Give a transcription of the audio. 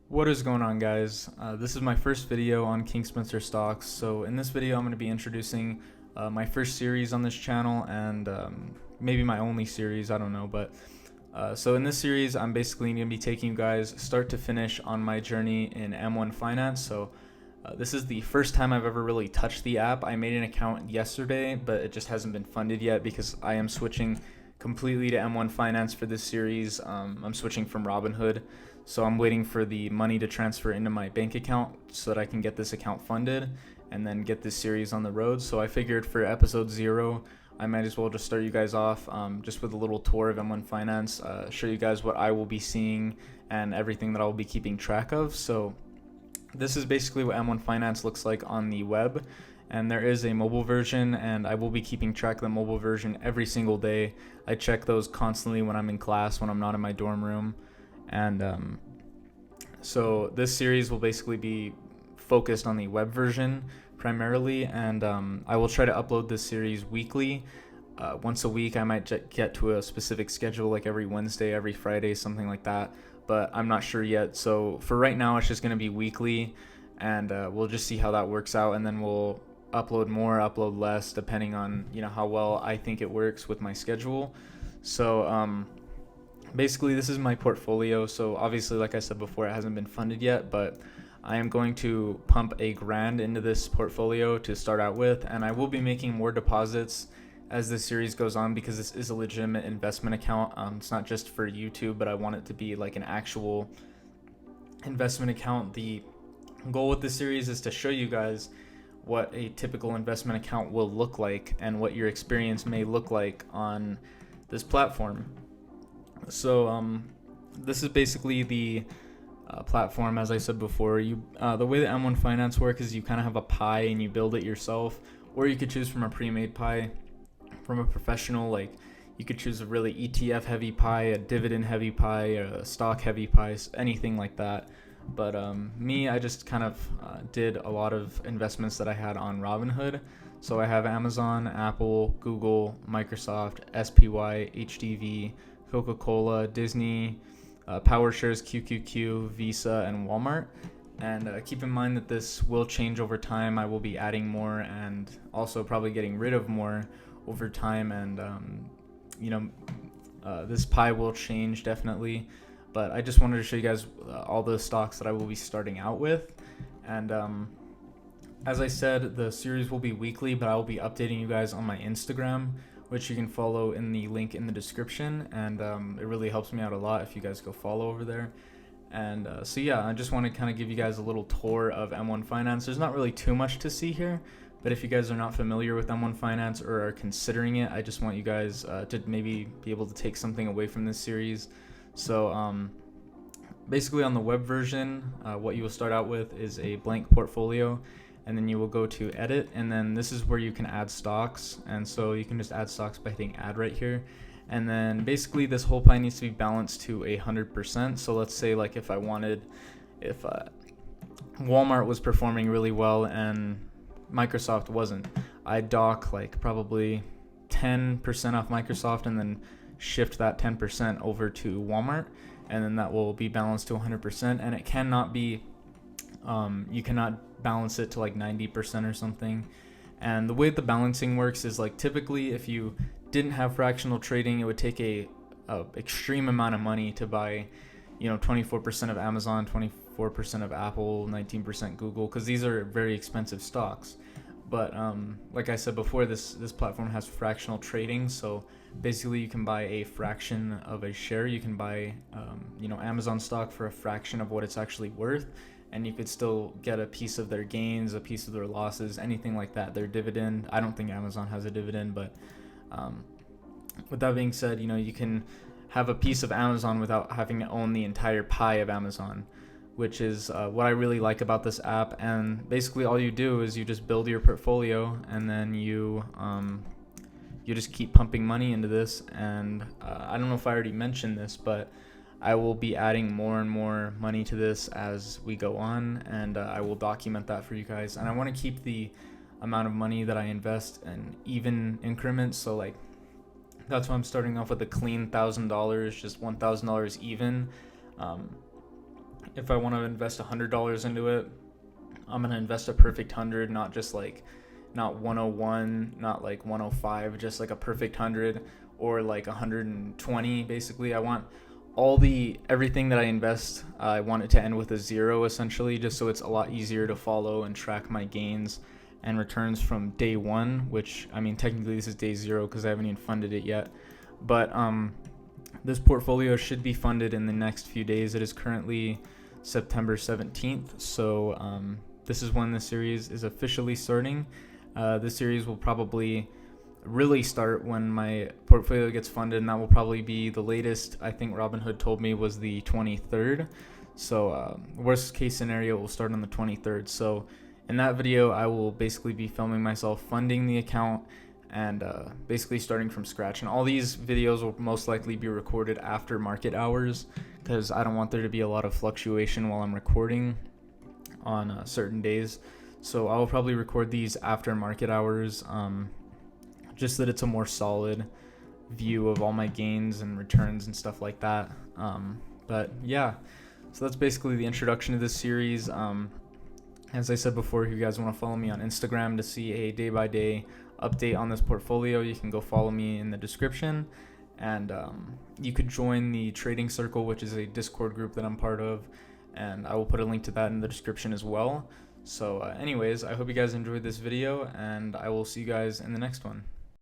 What is going on, guys? This is my first video on King Spencer stocks. So in this video I'm going to be introducing my first series on this channel and maybe my only series, I don't know. But so in this series I'm basically going to be taking you guys start to finish on my journey in M1 Finance. So this is the first time I've ever really touched the app. I made an account yesterday, but it just hasn't been funded yet because I am switching completely to M1 Finance for this series. I'm switching from Robinhood. So I'm waiting for the money to transfer into my bank account so that I can get this account funded and then get this series on the road. So I figured for episode 0, I might as well just start you guys off just with a little tour of M1 Finance, show you guys what I will be seeing and everything that I'll be keeping track of. So this is basically what M1 Finance looks like on the web. And there is a mobile version, and I will be keeping track of the mobile version every single day. I check those constantly when I'm in class, when I'm not in my dorm room. And so this series will basically be focused on the web version primarily, and I will try to upload this series weekly. Once a week I might get to a specific schedule, like every Wednesday, every Friday, something like that, but I'm not sure yet. So for right now it's just going to be weekly, and we'll just see how that works out, and then we'll upload more, upload less, depending on how well I think it works with my schedule. So basically this is my portfolio. So obviously, like I said before, it hasn't been funded yet, but I am going to pump $1,000 into this portfolio to start out with, and I will be making more deposits as this series goes on because this is a legitimate investment account. It's not just for YouTube, but I want it to be like an actual investment account. The goal with this series is to show you guys what a typical investment account will look like and what your experience may look like on this platform. So this is basically the platform. As I said before, the way that M1 Finance works is you kind of have a pie and you build it yourself, or you could choose from a pre-made pie from a professional. Like, you could choose a really ETF heavy pie, a dividend heavy pie, a stock heavy pie, anything like that. But me, I just kind of did a lot of investments that I had on Robinhood. So I have Amazon, Apple, Google, Microsoft, SPY, HDV, Coca-Cola, Disney, PowerShares, QQQ, Visa, and Walmart. And keep in mind that this will change over time. I will be adding more and also probably getting rid of more over time. And, this pie will change definitely. But I just wanted to show you guys all the stocks that I will be starting out with. And as I said, the series will be weekly, but I will be updating you guys on my Instagram, which you can follow in the link in the description. And it really helps me out a lot if you guys go follow over there. And so yeah, I just want to kind of give you guys a little tour of M1 Finance. There's not really too much to see here, but if you guys are not familiar with M1 Finance or are considering it, I just want you guys to maybe be able to take something away from this series. So basically on the web version, what you will start out with is a blank portfolio, and then you will go to edit, and then this is where you can add stocks. And so you can just add stocks by hitting add right here. And then basically this whole pie needs to be balanced to 100%. So let's say, like, if Walmart was performing really well and Microsoft wasn't, I'd dock like probably 10% off Microsoft and then shift that 10% over to Walmart, and then that will be balanced to 100%. And it cannot be you cannot balance it to like 90% or something. And the way the balancing works is, like, typically if you didn't have fractional trading, it would take a extreme amount of money to buy 24% of Amazon, 24% of Apple, 19% Google, because these are very expensive stocks. But like I said before, this platform has fractional trading. So basically you can buy a fraction of a share. You can buy Amazon stock for a fraction of what it's actually worth, and you could still get a piece of their gains, a piece of their losses, anything like that. Their dividend, I don't think Amazon has a dividend, but with that being said, you can have a piece of Amazon without having to own the entire pie of Amazon, which is what I really like about this app. And basically all you do is you just build your portfolio, and then you just keep pumping money into this. And I don't know if I already mentioned this, but I will be adding more and more money to this as we go on, and I will document that for you guys. And I want to keep the amount of money that I invest in even increments. So, like, that's why I'm starting off with a clean $1,000, just $1,000 even. if I want to invest $100 into it, I'm gonna invest a perfect 100, not just like not 101, not like 105, just like a perfect 100 or like 120. Basically, I want everything that I invest, I want it to end with a 0 essentially, just so it's a lot easier to follow and track my gains and returns from day 1, which I mean technically this is day 0 because I haven't even funded it yet. But this portfolio should be funded in the next few days. It is currently September 17th, so this is when the series is officially starting. This series will probably really start when my portfolio gets funded, and that will probably be the latest. I think Robinhood told me was the 23rd. So worst case scenario, it will start on the 23rd. So in that video, I will basically be filming myself funding the account and basically starting from scratch. And all these videos will most likely be recorded after market hours because I don't want there to be a lot of fluctuation while I'm recording on certain days. So I will probably record these after market hours, just so that it's a more solid view of all my gains and returns and stuff like that. But yeah, so that's basically the introduction to this series. As I said before, if you guys want to follow me on Instagram to see a day-by-day update on this portfolio, you can go follow me in the description. And you could join the Trading Circle, which is a Discord group that I'm part of, and I will put a link to that in the description as well. So anyways, I hope you guys enjoyed this video, and I will see you guys in the next one.